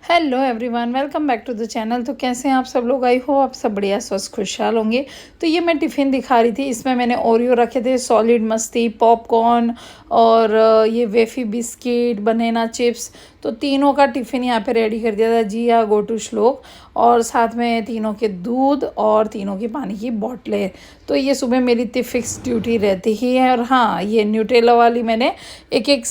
Hello everyone, welcome back to the channel. तो कैसे हैं आप सब लोग? आई हो आप सब बढ़िया स्वस्थ खुशहाल होंगे। तो ये मैं टिफ़िन दिखा रही थी, इसमें मैंने ओरियो रखे थे, सॉलिड मस्ती, पॉपकॉर्न और ये वेफ़ी बिस्किट, बनाना चिप्स। तो तीनों का टिफ़िन यहाँ पे रेडी कर दिया था। जिया, गोटू, श्लोक, और साथ में तीनों के दूध और तीनों की पानी की बॉटलें। तो ये सुबह मेरी इतनी फिक्स ड्यूटी रहती ही है। और हाँ, ये न्यूटेला वाली मैंने एक एक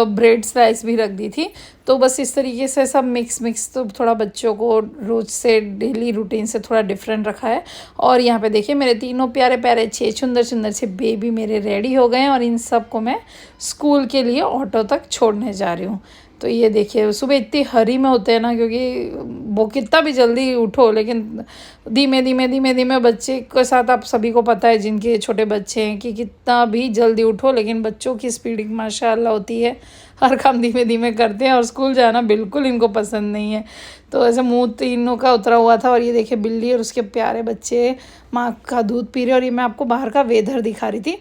ब्रेड स्लाइस भी रख दी थी। तो बस इस तरीके से सब मिक्स तो थोड़ा बच्चों को रोज़ से डेली रूटीन से थोड़ा डिफरेंट रखा है। और यहाँ पे देखिए मेरे तीनों प्यारे प्यारे छः सुंदर सुंदर से बेबी मेरे रेडी हो गए हैं और इन सब को मैं स्कूल के लिए ऑटो तक छोड़ने जा रही हूँ। तो ये देखिए सुबह इतनी हरी में होते हैं ना, क्योंकि वो कितना भी जल्दी उठो लेकिन धीमे धीमे बच्चे के साथ, आप सभी को पता है जिनके छोटे बच्चे हैं, कि कितना भी जल्दी उठो लेकिन बच्चों की स्पीड माशाल्लाह होती है। हर काम धीमे धीमे करते हैं और स्कूल जाना बिल्कुल इनको पसंद नहीं है। तो ऐसे मुंह तीनों का उतरा हुआ था। और ये देखिए बिल्ली और उसके प्यारे बच्चे माँ का दूध पी रहे। और ये मैं आपको बाहर का वेदर दिखा रही थी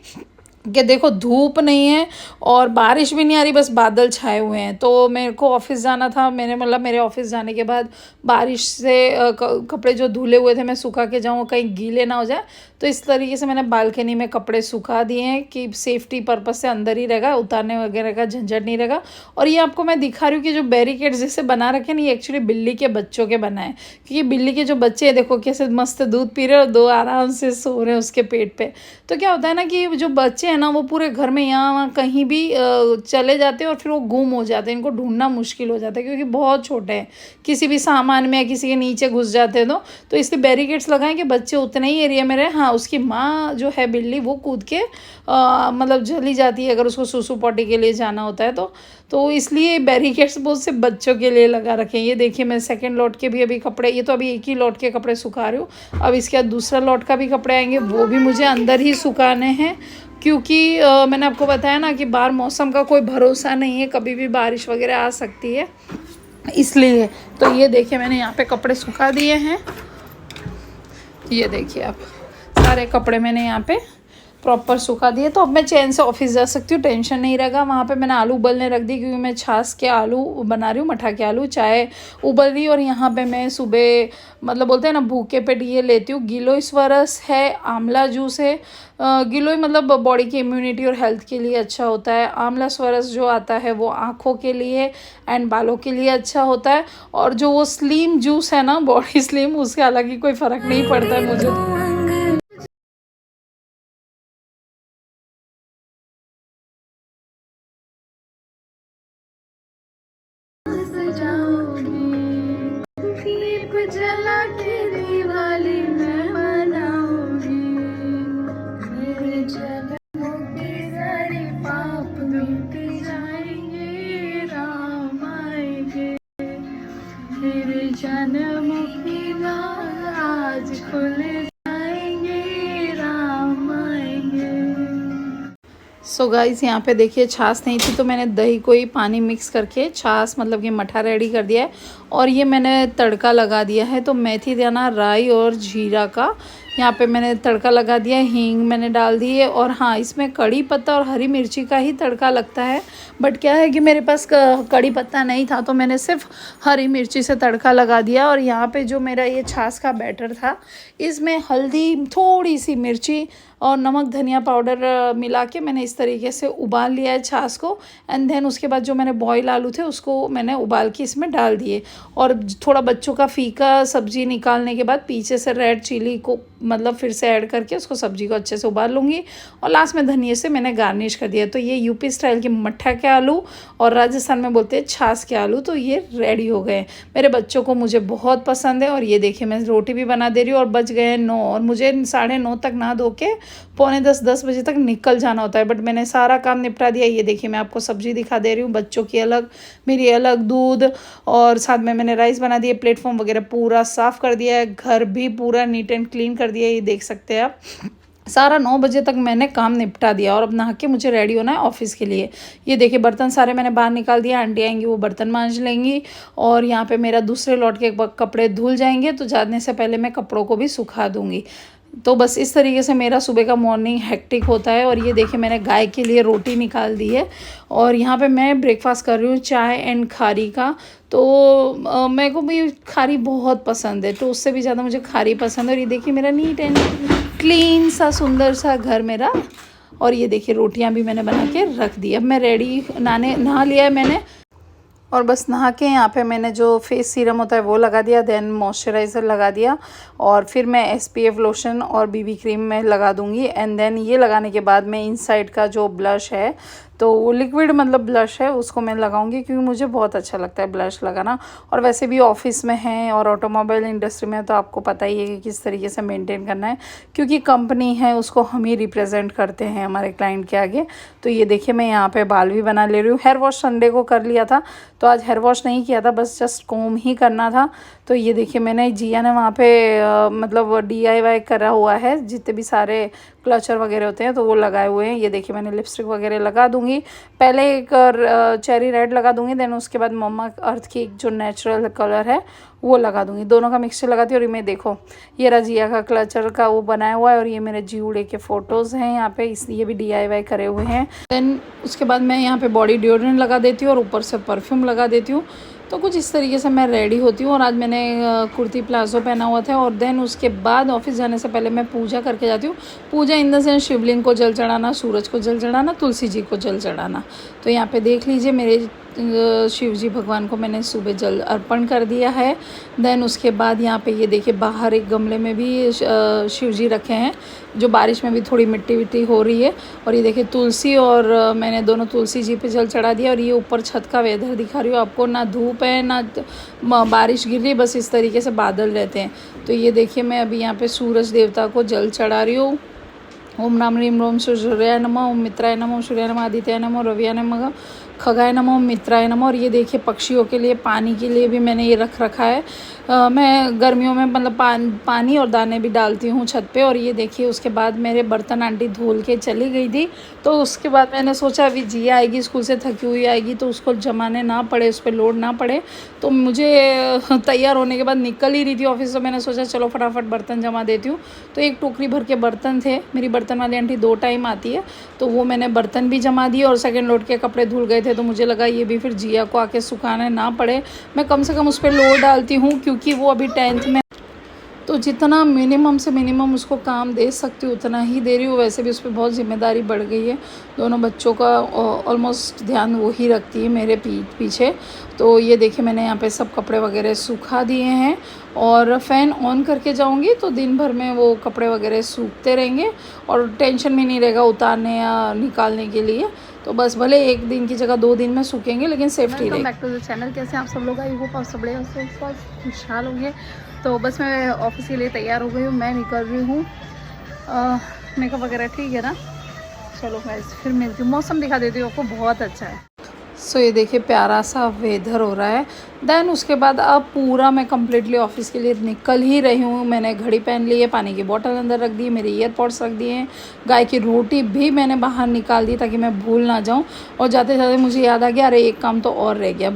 कि देखो धूप नहीं है और बारिश भी नहीं आ रही, बस बादल छाए हुए हैं। तो मेरे को ऑफिस जाना था, मेरे ऑफिस जाने के बाद बारिश से कपड़े जो धुले हुए थे मैं सुखा के जाऊँ, कहीं गीले ना हो जाए। तो इस तरीके से मैंने बालकनी में कपड़े सुखा दिए हैं कि सेफ्टी पर्पज से अंदर ही रहेगा, उतारने वगैरह का झंझट नहीं रहेगा। और ये आपको मैं दिखा रही हूँ कि जो बैरिकेड जैसे बना रखे हैं, ये एक्चुअली बिल्ली के बच्चों के बनाए, क्योंकि बिल्ली के जो बच्चे हैं देखो कैसे मस्त दूध पी रहे हैं और दो आराम से सो रहे हैं उसके पेट पे। तो क्या होता है ना कि जो बच्चे हैं ना वो पूरे घर में यहाँ वहाँ कहीं भी चले जाते हैं और फिर वो गुम हो जाते हैं, इनको ढूंढना मुश्किल हो जाता है क्योंकि बहुत छोटे हैं, किसी भी सामान में या किसी के नीचे घुस जाते हैं। तो इसलिए बैरिकेड्स लगाएं कि बच्चे उतने ही एरिया में रहे। हाँ, उसकी माँ जो है बिल्ली वो कूद के मतलब चली जाती है अगर उसको सुसु पॉटी के लिए जाना होता है तो इसलिए बैरिकेड्स बहुत से बच्चों के लिए लगा रखे हैं। ये देखिए मैं सेकंड लॉट के भी अभी कपड़े, ये तो अभी एक ही लॉट के कपड़े सुखा रही हूँ। अब इसके बाद दूसरा लॉट का भी कपड़े आएंगे, वो भी मुझे अंदर ही सुखाने हैं, क्योंकि मैंने आपको बताया ना कि बाहर मौसम का कोई भरोसा नहीं है, कभी भी बारिश वगैरह आ सकती है इसलिए। तो ये देखिए मैंने यहाँ पे कपड़े सुखा दिए हैं। ये देखिए आप सारे कपड़े मैंने यहाँ पे प्रॉपर सुखा दिए। तो अब मैं चैन से ऑफिस जा सकती हूँ, टेंशन नहीं रहेगा। वहाँ पे मैंने आलू उबलने रख दी, क्योंकि मैं छाछ के आलू बना रही हूँ, मठा के आलू, चाय उबल रही। और यहाँ पे मैं सुबह मतलब बोलते हैं ना भूखे पेट ये लेती हूँ। गिलोयस्वरस है, आंवला जूस है। गिलोय मतलब बॉडी की इम्यूनिटी और हेल्थ के लिए अच्छा होता है। आंवला स्वरस जो आता है वो आँखों के लिए एंड बालों के लिए अच्छा होता है। और जो वो स्लिम जूस है ना, बॉडी स्लिम, उसके हालांकि कोई फ़र्क नहीं पड़ता है मुझे। दीप जला के दिवाली मैं मनाऊंगी, मेरे जन्मों के सारे पाप मिट जाएंगे, राम आएंगे, मेरे जन्मों की राज आज खुल जाएंगे, राम आएंगे। सो गाइस यहाँ पे देखिए छाछ नहीं थी तो मैंने दही को ही पानी मिक्स करके छाछ मतलब कि मठा रेडी कर दिया है। और ये मैंने तड़का लगा दिया है, तो मेथी दाना, राई और जीरा का यहाँ पे मैंने तड़का लगा दिया है। हींग मैंने डाल दी है। और हाँ, इसमें कड़ी पत्ता और हरी मिर्ची का ही तड़का लगता है, बट क्या है कि मेरे पास कड़ी पत्ता नहीं था तो मैंने सिर्फ हरी मिर्ची से तड़का लगा दिया। और यहाँ पे जो मेरा ये छाछ का बैटर था, इसमें हल्दी, थोड़ी सी मिर्ची और नमक, धनिया पाउडर मिला के मैंने इस तरीके से उबाल लिया है छाछ को। एंड देन उसके बाद जो मैंने बॉयल आलू थे उसको मैंने उबाल के इसमें डाल दिए। और थोड़ा बच्चों का फीका सब्जी निकालने के बाद पीछे से रेड चिली को मतलब फिर से ऐड करके उसको सब्जी को अच्छे से उबाल लूँगी। और लास्ट में धनिया से मैंने गार्निश कर दिया। तो ये यूपी स्टाइल के मट्ठा के आलू और राजस्थान में बोलते हैं छाछ के आलू, तो ये रेडी हो गए। मेरे बच्चों को मुझे बहुत पसंद है। और ये देखिए मैं रोटी भी बना दे रही हूँ और बज गए हैं 9 और मुझे 9:30 तक नहा धो के 9:45-10 बजे तक निकल जाना होता है, बट मैंने सारा काम निपटा दिया। ये देखिए मैं आपको सब्जी दिखा दे रही हूँ, बच्चों की अलग, मेरी अलग, दूध और साथ में मैंने राइस बना दिए, प्लेटफॉर्म वगैरह पूरा साफ़ कर दिया है, घर भी पूरा नीट एंड क्लीन कर दिया है। ये देख सकते हैं आप, सारा 9 बजे तक मैंने काम निपटा दिया। और अब नहा के मुझे रेडी होना है ऑफिस के लिए। ये देखिए बर्तन सारे मैंने बाहर निकाल दिया, आंटी आएंगी वो बर्तन मांज लेंगी। और यहाँ पे मेरा दूसरे लॉट के कपड़े धुल जाएंगे, तो जाने से पहले मैं कपड़ों को भी सुखा दूँगी। तो बस इस तरीके से मेरा सुबह का मॉर्निंग हेक्टिक होता है। और ये देखिए मैंने गाय के लिए रोटी निकाल दी है और यहाँ पे मैं ब्रेकफास्ट कर रही हूँ चाय एंड खारी का। तो मेरे को भी खारी बहुत पसंद है, तो उससे भी ज़्यादा मुझे खारी पसंद है। और ये देखिए मेरा नीट एंड क्लीन सा सुंदर सा घर मेरा। और ये देखिए रोटियां भी मैंने बना के रख दी। अब मैं रेडी नहा लिया है मैंने, और बस नहा के यहाँ पे मैंने जो फेस सीरम होता है वो लगा दिया, देन मॉइस्चराइज़र लगा दिया, और फिर मैं एसपीएफ लोशन और बीबी क्रीम में लगा दूँगी। एंड देन ये लगाने के बाद मैं इनसाइड का जो ब्लश है, तो वो लिक्विड मतलब ब्लश है, उसको मैं लगाऊंगी क्योंकि मुझे बहुत अच्छा लगता है ब्लश लगाना। और वैसे भी ऑफिस में हैं और ऑटोमोबाइल इंडस्ट्री में तो आपको पता ही है कि किस तरीके से मेंटेन करना है, क्योंकि कंपनी है उसको हम ही रिप्रेजेंट करते हैं हमारे क्लाइंट के आगे। तो ये देखिए मैं यहाँ पे बाल भी बना ले रही हूँ। हेयर वॉश संडे को कर लिया था, तो आज हेयर वॉश नहीं किया था, बस जस्ट कोम ही करना था। तो ये देखिए मैंने जिया ने वहाँ पे मतलब DIY करा हुआ है, जितने भी सारे क्लचर वगैरह होते हैं तो वो लगाए हुए हैं। ये देखिए मैंने लिपस्टिक वगैरह लगा दूंगी, पहले एक चेरी रेड लगा दूंगी, देन उसके बाद मम्मा अर्थ की जो नेचुरल कलर है वो लगा दूंगी। दोनों का मिक्सचर लगाती हूँ। और मैं देखो ये रजिया का क्लचर का वो बनाया हुआ है, और ये मेरे जीवड़े के फ़ोटोज़ हैं यहाँ पे, इसलिए भी DIY करे हुए हैं। देन उसके बाद मैं यहाँ पे बॉडी डिओड्रेंट लगा देती हूँ और ऊपर से परफ्यूम लगा देती हूँ। तो कुछ इस तरीके से मैं रेडी होती हूँ। और आज मैंने कुर्ती प्लाजो पहना हुआ था। और देन उसके बाद ऑफिस जाने से पहले मैं पूजा करके जाती हूँ। पूजा इन द सेंस शिवलिंग को जल चढ़ाना, सूरज को जल चढ़ाना, तुलसी जी को जल चढ़ाना। तो यहाँ पे देख लीजिए मेरे शिव जी भगवान को मैंने सुबह जल अर्पण कर दिया है। देन उसके बाद यहाँ पे ये देखिए बाहर एक गमले में भी शिव जी रखे हैं, जो बारिश में भी थोड़ी मिट्टी विट्टी हो रही है। और ये देखिए तुलसी, और मैंने दोनों तुलसी जी पे जल चढ़ा दिया। और ये ऊपर छत का वेदर दिखा रही हूँ आपको, ना धूप है ना बारिश गिर रही, बस इस तरीके से बादल रहते हैं। तो ये देखिए मैं अभी यहाँ पे सूरज देवता को जल चढ़ा रही हूँ। ओम नाम रीम रोम सूर्याय नमः, ओम मित्राय नमः, ओम सूर्याय नमः, आदित्याय नमः, रवियाय नमः, खगाय नमः, ओम मित्राय नमः। और ये देखिए पक्षियों के लिए पानी के लिए भी मैंने ये रख रखा है। मैं गर्मियों में मतलब पानी और दाने भी डालती हूँ छत पे। और ये देखिए उसके बाद मेरे बर्तन आंटी धुल के चली गई थी, तो उसके बाद मैंने सोचा अभी जिया आएगी स्कूल से, थकी हुई आएगी, तो उसको जमाने ना पड़े, उस पर लोड ना पड़े। तो मुझे तैयार होने के बाद निकल ही रही थी ऑफिस, तो मैंने सोचा चलो फटाफट बर्तन जमा देती हूँ। तो एक टोकरी भर के बर्तन थे, मेरी बर्तन वाली आंटी 2 टाइम आती है, तो वो मैंने बर्तन भी जमा दिए। और सेकेंड लोड के कपड़े धुल गए थे, तो मुझे लगा ये भी फिर जिया को आके सुखाने ना पड़े, मैं कम से कम उस पर लोड डालती हूँ, क्योंकि वो अभी 10th में, तो जितना मिनिमम से मिनिमम उसको काम दे सकती हूँ उतना ही दे रही हूँ। वैसे भी उस पर बहुत जिम्मेदारी बढ़ गई है, दोनों बच्चों का ऑलमोस्ट ध्यान वो ही रखती है मेरे पीछे। तो ये देखिए मैंने यहाँ पे सब कपड़े वगैरह सूखा दिए हैं, और फ़ैन ऑन करके जाऊँगी तो दिन भर में वो कपड़े वगैरह सूखते रहेंगे, और टेंशन भी नहीं रहेगा उतारने या निकालने के लिए। तो बस भले एक दिन की जगह 2 दिन में सूखेंगे, लेकिन सेफ्टी रहेगी। बैक टू द चैनल, कैसे आप सब लोग, आई होप आप सब बड़े खुशहाल होंगे। तो बस मैं ऑफिस के लिए तैयार हो गई हूँ, मैं निकल रही हूँ। मेकअप वगैरह ठीक है ना, चलो मैं फिर मिलती हूँ। मौसम दिखा देती हूँ आपको, बहुत अच्छा है। सो ये देखिए प्यारा सा वेदर हो रहा है। देन उसके बाद अब पूरा मैं कम्प्लीटली ऑफिस के लिए निकल ही रही हूँ। मैंने घड़ी पहन ली है, पानी की बोतल अंदर रख दी, मेरे ईयरपॉड्स रख दिए हैं, गाय की रोटी भी मैंने बाहर निकाल दी ताकि मैं भूल ना जाऊँ। और जाते जाते मुझे याद आ गया, अरे एक काम तो और रह गया,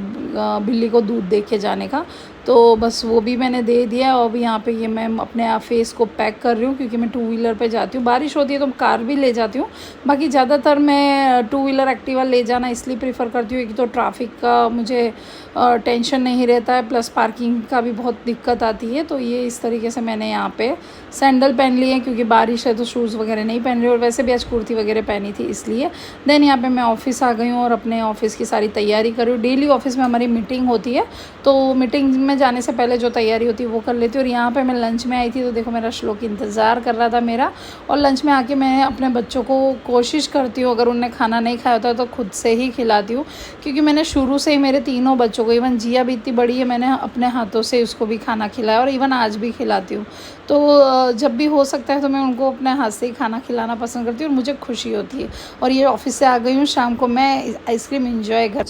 बिल्ली को दूध दे के जाने का, तो बस वो भी मैंने दे दिया। और अभी यहाँ पे ये मैं अपने फेस को पैक कर रही हूँ, क्योंकि मैं 2 व्हीलर पे जाती हूँ। बारिश होती है तो कार भी ले जाती हूँ, बाकी ज़्यादातर मैं 2 व्हीलर एक्टिवा ले जाना इसलिए प्रीफर करती हूँ कि तो ट्रैफिक का मुझे टेंशन नहीं रहता है, प्लस पार्किंग का भी बहुत दिक्कत आती है। तो ये इस तरीके से मैंने यहाँ पे सैंडल पहन लिए हैं, क्योंकि बारिश है तो शूज़ वगैरह नहीं पहन रही, और वैसे भी आज कुर्ती वगैरह पहनी थी इसलिए। देन यहाँ पे मैं ऑफिस आ गई हूँ और अपने ऑफिस की सारी तैयारी कर रही हूँ। डेली ऑफिस में हमारी मीटिंग होती है, तो मीटिंग में जाने से पहले जो तैयारी होती है वो कर लेती हूँ। और यहाँ पे मैं लंच में आई थी, तो देखो मेरा श्लोक इंतज़ार कर रहा था मेरा। और लंच में आके मैं अपने बच्चों को कोशिश करती हूँ, अगर उन्होंने खाना नहीं खाया होता तो खुद से ही खिलाती हूँ, क्योंकि मैंने शुरू से ही मेरे तीनों बच्चों को, इवन जिया भी इतनी बड़ी है, मैंने अपने हाथों से उसको भी खाना खिलाया, और इवन आज भी खिलाती हूँ। तो जब भी हो सकता है तो मैं उनको अपने हाथ से ही खाना खिलाना पसंद करती हूँ, और मुझे खुशी होती है। और ये ऑफिस से आ गई हूँ, शाम को मैं आइसक्रीम एंजॉय कर।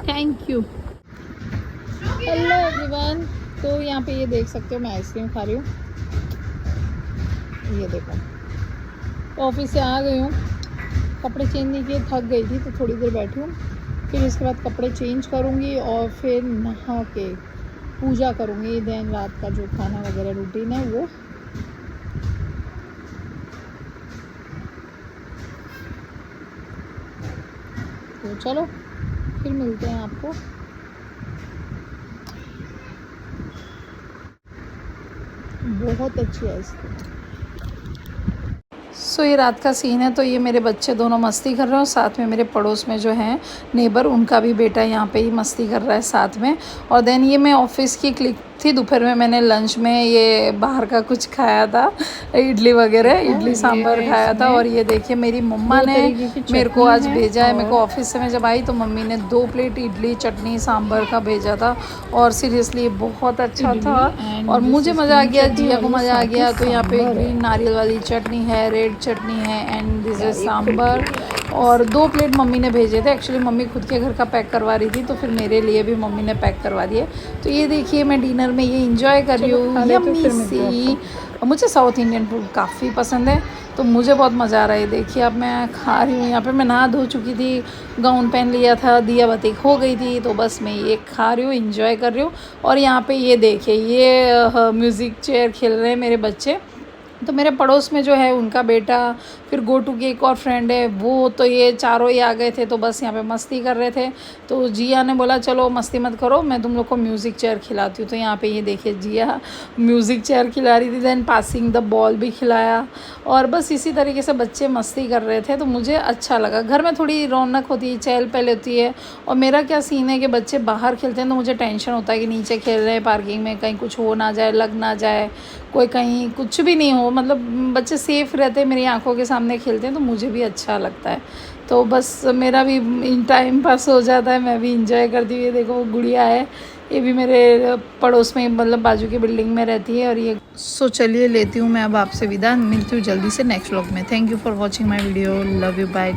Thank you. हेलो एवरीवन, तो यहाँ पे ये देख सकते हो मैं आइसक्रीम खा रही हूँ, ये देखो। ऑफिस से आ गई हूँ, कपड़े चेंज नहीं किए, थक गई थी तो थोड़ी देर बैठी हूँ, फिर इसके बाद कपड़े चेंज करूँगी और फिर नहा के पूजा करूँगी। देन रात का जो खाना वगैरह रूटीन है वो तो चलो फिर मिलते हैं आपको। बहुत अच्छी आइसक्रीम। सो ये रात का सीन है। तो ये मेरे बच्चे दोनों मस्ती कर रहे हैं और साथ में मेरे पड़ोस में जो है नेबर, उनका भी बेटा यहाँ पे ही मस्ती कर रहा है साथ में। और देन ये मैं ऑफिस की क्लिक थी। दोपहर में मैंने लंच में ये बाहर का कुछ खाया था, इडली वगैरह, इडली सांभर खाया था। और ये देखिए मेरी मम्मा ने मेरे को आज भेजा है। मेरे को ऑफिस से मैं जब आई तो मम्मी ने 2 प्लेट इडली चटनी सांभर का भेजा था और सीरियसली बहुत अच्छा था और मुझे मज़ा आ गया, जिया को मज़ा आ गया। तो यहाँ पे ग्रीन नारियल वाली चटनी है, रेड चटनी है एंड दिस इज सांभर। और 2 प्लेट मम्मी ने भेजे थे। एक्चुअली मम्मी खुद के घर का पैक करवा रही थी तो फिर मेरे लिए भी मम्मी ने पैक करवा दिए। तो ये देखिए मैं डिनर में ये इंजॉय कर रही हूँ, यम्मी सी। मुझे साउथ इंडियन फूड काफ़ी पसंद है तो मुझे बहुत मज़ा आ रहा है। देखिए अब मैं खा रही हूँ। यहाँ पे मैं नहा धो चुकी थी, गाउन पहन लिया था, दिया बत्ती हो गई थी, तो बस मैं ये खा रही हूँ, इंजॉय कर रही हूँ। और यहाँ पे ये देखिए ये म्यूज़िक चेयर खेल रहे हैं मेरे बच्चे। तो मेरे पड़ोस में जो है उनका बेटा, फिर गोटू की एक और फ्रेंड है वो, तो ये चारों ही आ गए थे तो बस यहाँ पे मस्ती कर रहे थे। तो जिया ने बोला चलो मस्ती मत करो, मैं तुम लोग को म्यूज़िक चेयर खिलाती हूँ। तो यहाँ पे ये देखिए जिया म्यूज़िक चेयर खिला रही थी, देन पासिंग द बॉल भी खिलाया और बस इसी तरीके से बच्चे मस्ती कर रहे थे। तो मुझे अच्छा लगा, घर में थोड़ी रौनक होती है, चहल पहल होती है। और मेरा क्या सीन है कि बच्चे बाहर खेलते हैं तो मुझे टेंशन होता है कि नीचे खेल रहे हैं पार्किंग में, कहीं कुछ हो ना जाए, लग ना जाए, कोई कहीं कुछ भी नहीं हो, मतलब बच्चे सेफ़ रहते हैं, मेरी आंखों के सामने खेलते हैं तो मुझे भी अच्छा लगता है। तो बस मेरा भी इन टाइम पास हो जाता है, मैं भी इंजॉय करती हूँ। ये देखो वो गुड़िया है, ये भी मेरे पड़ोस में, मतलब बाजू की बिल्डिंग में रहती है। और ये सो चलिए लेती हूँ मैं अब आपसे विदा, मिलती हूँ जल्दी से नेक्स्ट व्लॉग में। Thank you for watching my video, love you, bye.